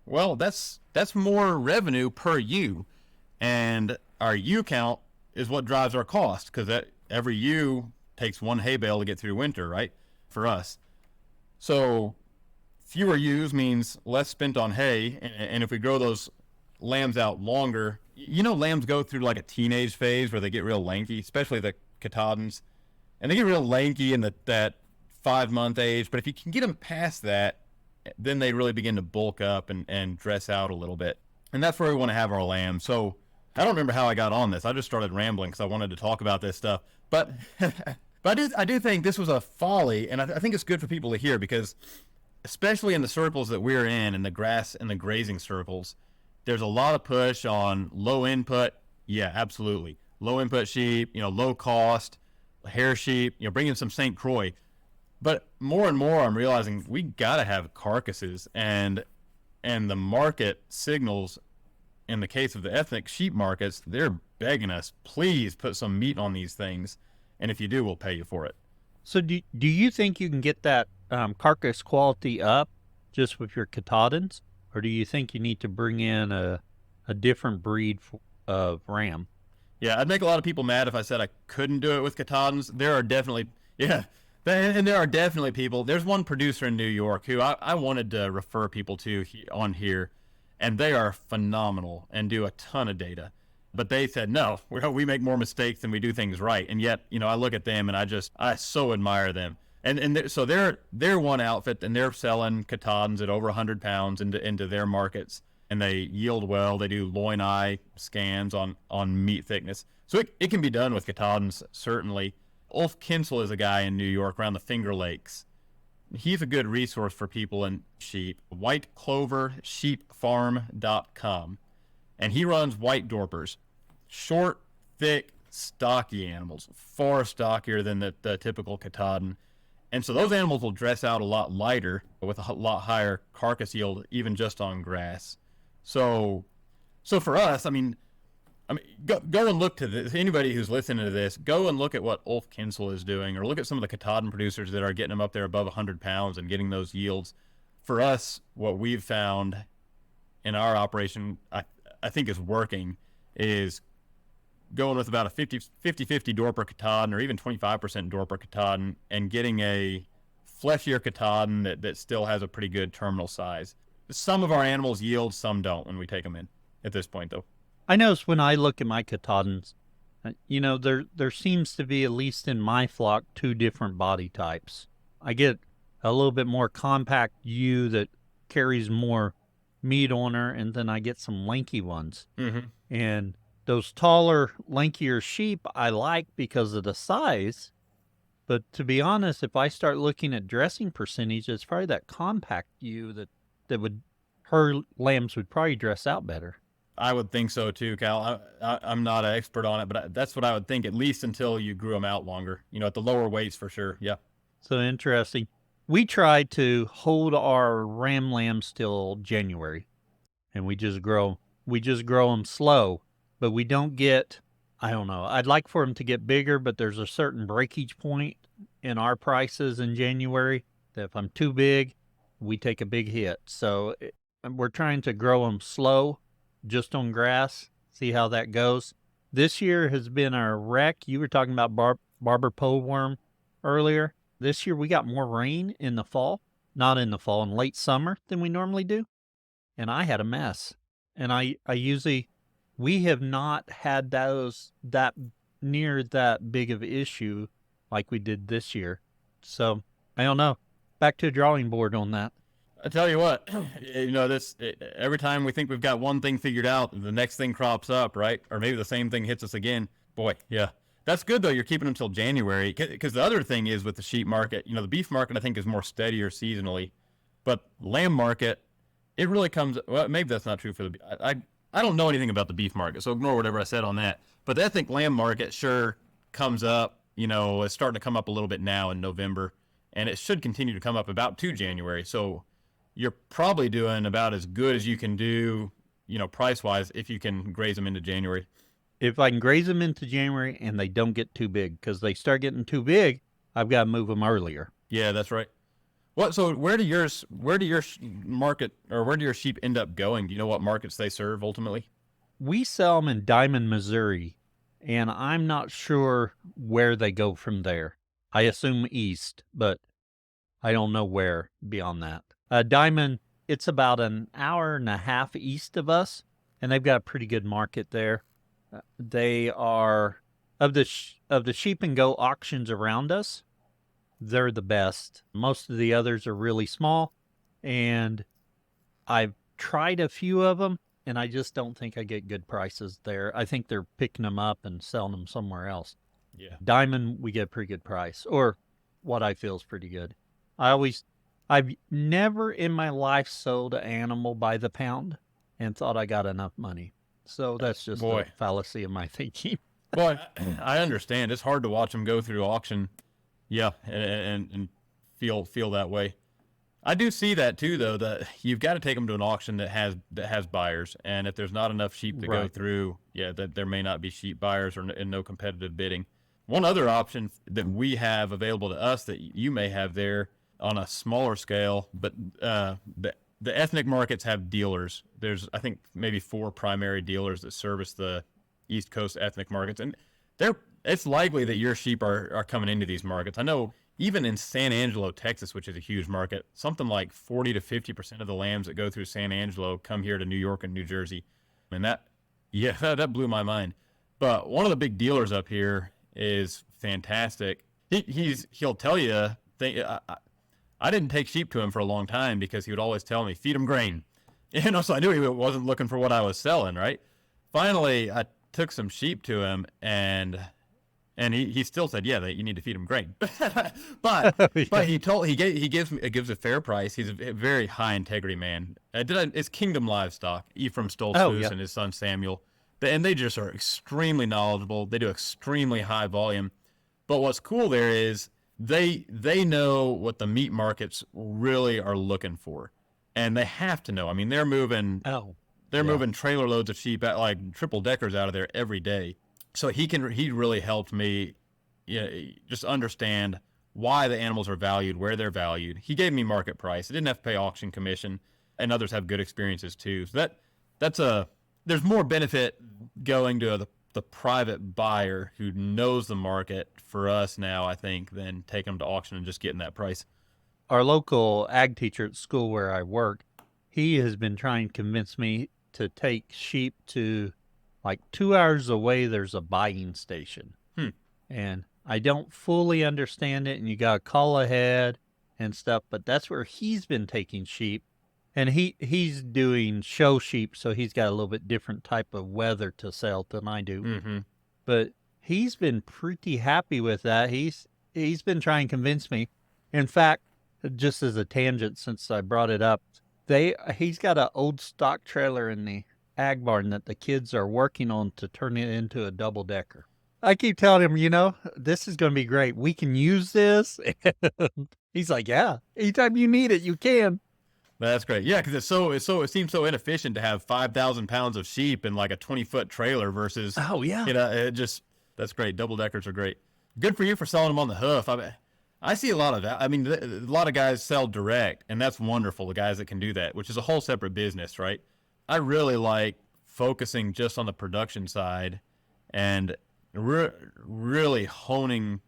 well, that's more revenue per ewe, and our ewe count is what drives our cost, because every ewe takes one hay bale to get through winter, right? For us, so fewer ewes means less spent on hay, and if we grow those lambs out longer, lambs go through like a teenage phase where they get real lanky, especially the Katahdins, and they get real lanky in that 5-month age. But if you can get them past that, then they really begin to bulk up and dress out a little bit. And that's where we want to have our lambs. So I don't remember how I got on this. I just started rambling because I wanted to talk about this stuff. But but I do think this was a folly, and I think it's good for people to hear, because especially in the circles that we're in the grass and the grazing circles, there's a lot of push on low input. Yeah, absolutely. Low input sheep, low cost, hair sheep, bring in some St. Croix. But more and more I'm realizing we got to have carcasses, and the market signals, in the case of the ethnic sheep markets, they're begging us, please put some meat on these things, and if you do, we'll pay you for it. So do you think you can get that carcass quality up just with your Katahdins, or do you think you need to bring in a different breed of ram? Yeah, I'd make a lot of people mad if I said I couldn't do it with Katahdins. There are definitely, and there are definitely people. There's one producer in New York who I wanted to refer people to on here, and they are phenomenal and do a ton of data. But they said, no, we make more mistakes than we do things right. And yet, I look at them and I so admire them. So they're one outfit, and they're selling Katahdins at over 100 pounds into their markets, and they yield well. They do loin eye scans on meat thickness. So it can be done with Katahdins, certainly. Ulf Kinsel is a guy in New York around the Finger Lakes. He's a good resource for people in sheep. WhiteCloverSheepFarm.com. And he runs white Dorpers. Short, thick, stocky animals. Far stockier than the typical Katahdin. And so those animals will dress out a lot lighter with a lot higher carcass yield, even just on grass. So for us, I mean, go and look to this. Anybody who's listening to this, go and look at what Ulf Kinsel is doing, or look at some of the Katahdin producers that are getting them up there above 100 pounds and getting those yields. For us, what we've found in our operation, I think is working, is going with about a 50-50 Dorper Katahdin, or even 25% Dorper Katahdin, and getting a fleshier Katahdin that still has a pretty good terminal size. Some of our animals yield, some don't when we take them in at this point, though. I notice when I look at my Katahdins, there seems to be, at least in my flock, 2 different body types. I get a little bit more compact ewe that carries more meat on her, and then I get some lanky ones. Mm-hmm. And those taller, lankier sheep I like because of the size. But to be honest, if I start looking at dressing percentage, it's probably that compact ewe that her lambs would probably dress out better. I would think so too, Cal. I'm not an expert on it, but that's what I would think, at least until you grew them out longer. At the lower weights for sure. Yeah. So interesting. We try to hold our ram lambs till January, and we just grow them slow, but we don't get, I don't know. I'd like for them to get bigger, but there's a certain breakage point in our prices in January that if I'm too big, we take a big hit. So we're trying to grow them slow, just on grass, see how that goes. This year has been a wreck. You were talking about barber poleworm earlier. This year we got more rain in the fall, not in the fall, in late summer than we normally do. And I had a mess. And I usually, we have not had that near that big of an issue like we did this year. So I don't know. Back to the drawing board on that. I tell you what, every time we think we've got one thing figured out, the next thing crops up, right? Or maybe the same thing hits us again. Boy, yeah. That's good, though. You're keeping them until January. Because the other thing is with the sheep market, the beef market, I think, is more steadier seasonally. But lamb market, it really comes, well, maybe that's not true for the, I don't know anything about the beef market, so ignore whatever I said on that. But I think lamb market sure comes up, it's starting to come up a little bit now in November. And it should continue to come up about to January. So you're probably doing about as good as you can do, price-wise, if you can graze them into January. If I can graze them into January and they don't get too big, because they start getting too big, I've got to move them earlier. Yeah, that's right. So where do your market, or where do your sheep end up going? Do you know what markets they serve ultimately? We sell them in Diamond, Missouri, and I'm not sure where they go from there. I assume east, but I don't know where beyond that. Diamond, it's about an hour and a half east of us, and they've got a pretty good market there. They are, of the sheep and goat auctions around us, they're the best. Most of the others are really small, and I've tried a few of them, and I just don't think I get good prices there. I think they're picking them up and selling them somewhere else. Yeah. Diamond, we get a pretty good price, or what I feel is pretty good. I've never in my life sold an animal by the pound and thought I got enough money. So that's just a fallacy of my thinking. Boy, I understand. It's hard to watch them go through auction. Yeah, and feel that way. I do see that too, though, that you've got to take them to an auction that has buyers, and if there's not enough sheep to go through, that there may not be sheep buyers and no competitive bidding. One other option that we have available to us that you may have there on a smaller scale, but the ethnic markets have dealers. There's, I think, maybe 4 primary dealers that service the East Coast ethnic markets, and it's likely that your sheep are coming into these markets. I know even in San Angelo, Texas, which is a huge market, something like 40 to 50% of the lambs that go through San Angelo come here to New York and New Jersey. And that blew my mind. But one of the big dealers up here is fantastic. He'll tell you, I didn't take sheep to him for a long time because he would always tell me, feed him grain. So I knew he wasn't looking for what I was selling, right? Finally, I took some sheep to him, and he still said, you need to feed him grain. but he gives a fair price. He's a very high integrity man. It's Kingdom Livestock, Ephraim Stoltzfus and his son Samuel. And they just are extremely knowledgeable. They do extremely high volume. But what's cool there is they know what the meat markets really are looking for. And they have to know. I mean, they're moving moving trailer loads of sheep, like triple deckers out of there every day. So he really helped me just understand why the animals are valued, where they're valued. He gave me market price. I didn't have to pay auction commission, and others have good experiences too. So there's more benefit going to the private buyer who knows the market for us now, I think, than taking them to auction and just getting that price. Our local ag teacher at school where I work, he has been trying to convince me to take sheep to, like, 2 hours away, there's a buying station. And I don't fully understand it, and you got to call ahead and stuff, but that's where he's been taking sheep. And he's doing show sheep, so he's got a little bit different type of weather to sell than I do. Mm-hmm. But he's been pretty happy with that. He's been trying to convince me. In fact, just as a tangent, since I brought it up, he's got an old stock trailer in the ag barn that the kids are working on to turn it into a double decker. I keep telling him, this is going to be great. We can use this. He's like, yeah, anytime you need it, you can. That's great. Yeah, because it seems so inefficient to have 5,000 pounds of sheep in like a 20-foot trailer versus. Oh yeah. That's great. Double deckers are great. Good for you for selling them on the hoof. I see a lot of that. I mean, a lot of guys sell direct, and that's wonderful. The guys that can do that, which is a whole separate business, right? I really like focusing just on the production side and really honing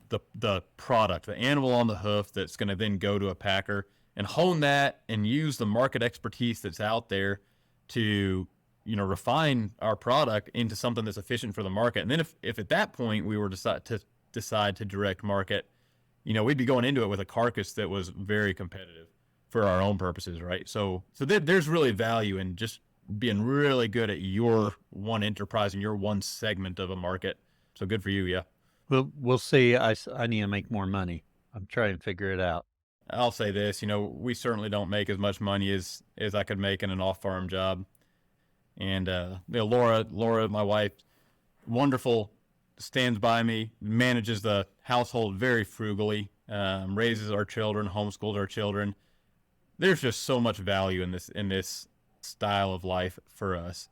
the product, the animal on the hoof that's going to then go to a packer, and hone that and use the market expertise that's out there to refine our product into something that's efficient for the market. And then if at that point we were decide to direct market, we'd be going into it with a carcass that was very competitive for our own purposes, right? So there's really value in just being really good at your one enterprise and your one segment of a market. So good for you, yeah. We'll see. I need to make more money. I'm trying to figure it out. I'll say this, we certainly don't make as much money as I could make in an off-farm job. And Laura, my wife, wonderful, stands by me, manages the household very frugally, raises our children, homeschools our children. There's just so much value in this style of life for us,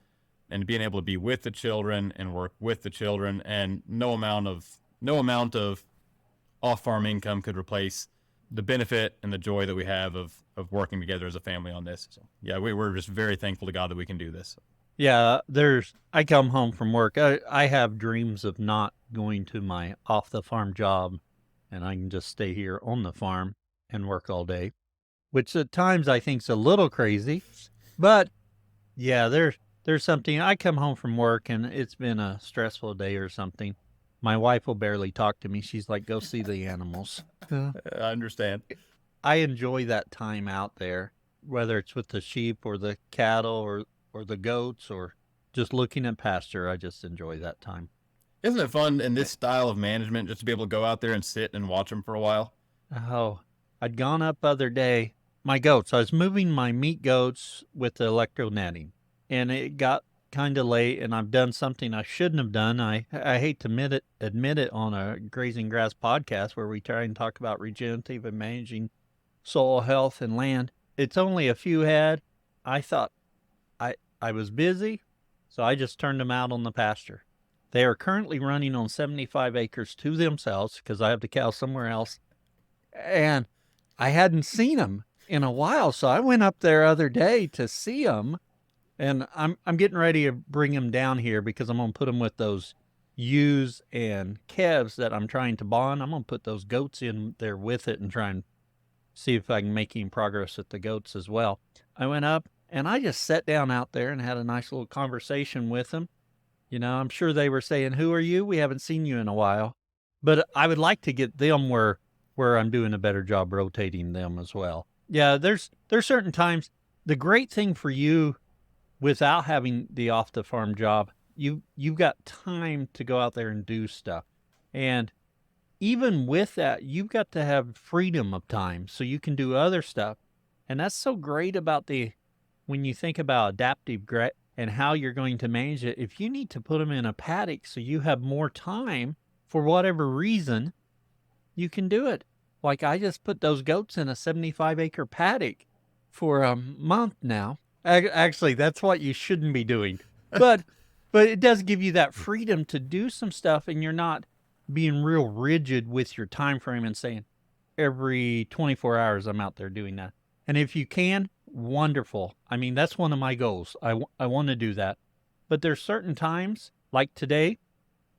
and being able to be with the children and work with the children, and no amount of off-farm income could replace the benefit and the joy that we have of working together as a family on this. So yeah, we're just very thankful to God that we can do this. Yeah, I come home from work. I have dreams of not going to my off the farm job, and I can just stay here on the farm and work all day, which at times I think's a little crazy. But yeah, there's something. I come home from work and it's been a stressful day or something. My wife will barely talk to me. She's like, "Go see the animals." I understand. I enjoy that time out there, whether it's with the sheep or the cattle or the goats or just looking at pasture. I just enjoy that time. Isn't it fun in this style of management just to be able to go out there and sit and watch them for a while? Oh, I'd gone up other day. My goats, I was moving my meat goats with the electro netting, and it got kind of late, and I've done something I shouldn't have done. I hate to admit it on a Grazing Grass podcast where we try and talk about regenerative and managing soil health and land. It's only a few head. I thought I was busy, so I just turned them out on the pasture. They are currently running on 75 acres to themselves because I have the cows somewhere else, and I hadn't seen them in a while, so I went up there other day to see them, and I'm getting ready to bring them down here because I'm going to put them with those ewes and calves that I'm trying to bond. I'm going to put those goats in there with it and try and see if I can make any progress with the goats as well. I went up, and I just sat down out there and had a nice little conversation with them. I'm sure they were saying, "Who are you? We haven't seen you in a while." But I would like to get them where I'm doing a better job rotating them as well. Yeah, there's certain times. The great thing for you without having the off the farm job, you've got time to go out there and do stuff. And even with that, you've got to have freedom of time so you can do other stuff. And that's so great about when you think about adaptive and how you're going to manage it. If you need to put them in a paddock so you have more time for whatever reason, you can do it. Like I just put those goats in a 75-acre paddock for a month now. Actually, that's what you shouldn't be doing. But it does give you that freedom to do some stuff, and you're not being real rigid with your time frame and saying every 24 hours I'm out there doing that. And if you can, wonderful. I mean, that's one of my goals. I want to do that. But there's certain times, like today,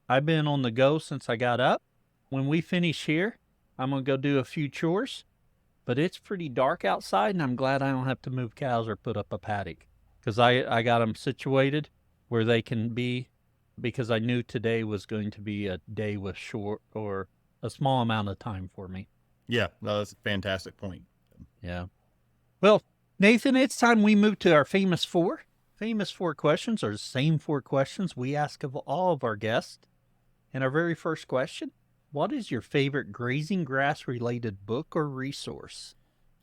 I've been on the go since I got up. When we finish here, I'm going to go do a few chores. But it's pretty dark outside, and I'm glad I don't have to move cows or put up a paddock. Because I got them situated where they can be, because I knew today was going to be a day with short or a small amount of time for me. Yeah, that's a fantastic point. Yeah. Well, Nathan, it's time we move to our famous four. Famous four questions are the same four questions we ask of all of our guests. And our very first question, what is your favorite grazing grass related book or resource?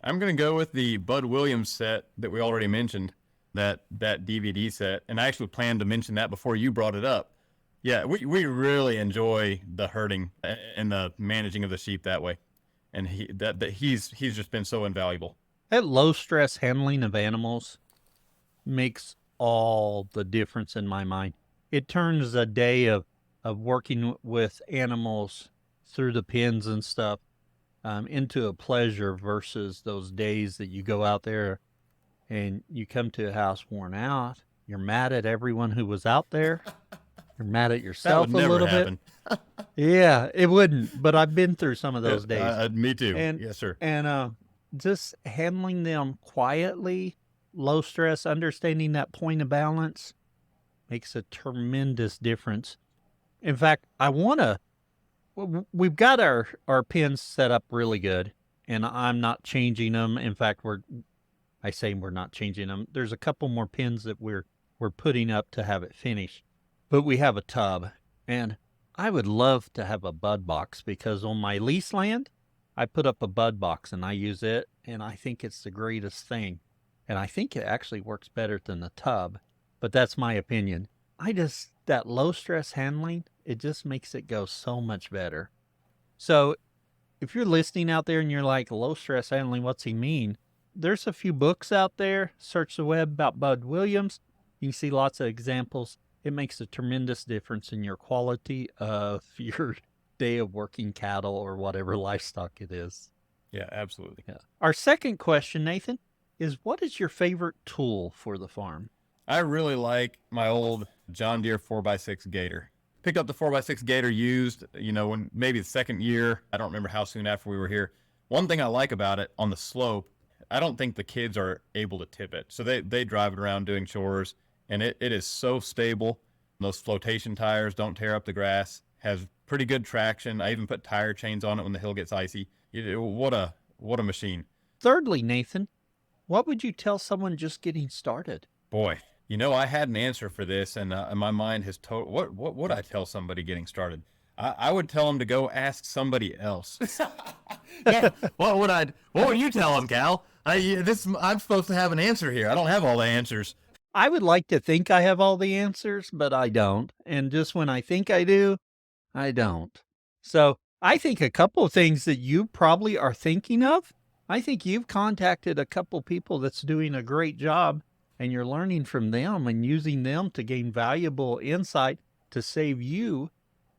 I'm going to go with the Bud Williams set that we already mentioned, that DVD set. And I actually planned to mention that before you brought it up. Yeah, we really enjoy the herding and the managing of the sheep that way. And he's just been so invaluable. That low stress handling of animals makes all the difference in my mind. It turns a day of working with animals through the pens and stuff into a pleasure versus those days that you go out there and you come to a house worn out. You're mad at everyone who was out there. You're mad at That yourself would a never little happen. bit. Yeah, it wouldn't, but I've been through some of those days. Me too. And Yes, sir. and just handling them quietly, low stress, understanding that point of balance makes a tremendous difference. In fact, we've got our pins set up really good, and I'm not changing them. In fact, I say we're not changing them. There's a couple more pins that we're putting up to have it finished, but we have a tub, and I would love to have a bud box because on my lease land, I put up a bud box and I use it, and I think it's the greatest thing. And I think it actually works better than the tub, but that's my opinion. That low stress handling, it just makes it go so much better. So if you're listening out there and you're like, low stress handling, what's he mean? There's a few books out there. Search the web about Bud Williams. You can see lots of examples. It makes a tremendous difference in your quality of your day of working cattle or whatever livestock it is. Yeah, absolutely. Yeah. Our second question, Nathan, is what is your favorite tool for the farm? I really like my old John Deere 4x6 Gator. Picked up the 4x6 Gator used, when maybe the second year. I don't remember how soon after we were here. One thing I like about it, on the slope, I don't think the kids are able to tip it. So they drive it around doing chores, and it is so stable. Those flotation tires don't tear up the grass, has pretty good traction. I even put tire chains on it when the hill gets icy. What a machine. Thirdly, Nathan, what would you tell someone just getting started? Boy, I had an answer for this, and my mind has told. What would I tell somebody getting started? I would tell them to go ask somebody else. Yeah, what would you tell them, Cal? I'm supposed to have an answer here. I don't have all the answers. I would like to think I have all the answers, but I don't. And just when I think I do, I don't. So I think a couple of things that you probably are thinking of, I think you've contacted a couple people that's doing a great job, and you're learning from them and using them to gain valuable insight to save you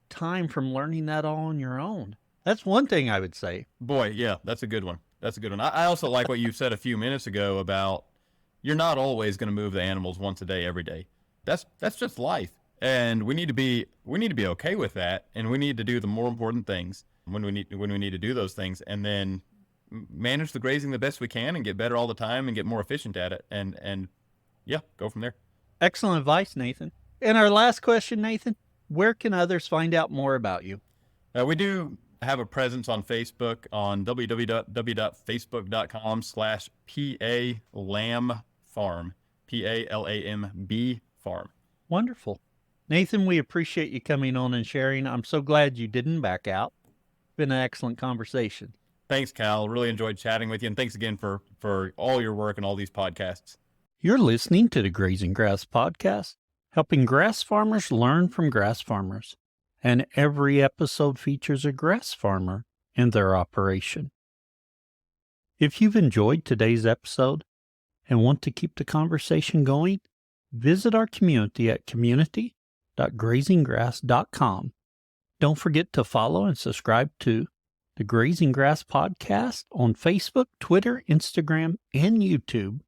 time from learning that all on your own. That's one thing I would say. Boy, yeah, that's a good one. I also like what you said a few minutes ago about you're not always going to move the animals once a day, every day. That's just life. And we need to be okay with that. And we need to do the more important things when we need to do those things, and then manage the grazing the best we can and get better all the time and get more efficient at it. And yeah, go from there. Excellent advice, Nathan. And our last question, Nathan, where can others find out more about you? We do have a presence on Facebook on www.facebook.com/PA-LAMB-Farm, PALAMB farm. Wonderful. Nathan, we appreciate you coming on and sharing. I'm so glad you didn't back out. It's been an excellent conversation. Thanks, Cal. Really enjoyed chatting with you. And thanks again for all your work and all these podcasts. You're listening to the Grazing Grass Podcast, helping grass farmers learn from grass farmers. And every episode features a grass farmer and their operation. If you've enjoyed today's episode and want to keep the conversation going, visit our community at community.grazinggrass.com. Don't forget to follow and subscribe to the Grazing Grass Podcast on Facebook, Twitter, Instagram, and YouTube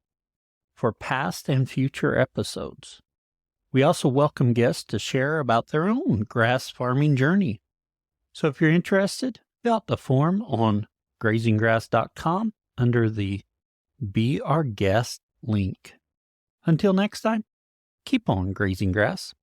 for past and future episodes. We also welcome guests to share about their own grass farming journey. So if you're interested, fill out the form on grazinggrass.com under the Be Our Guest link. Until next time, keep on grazing grass.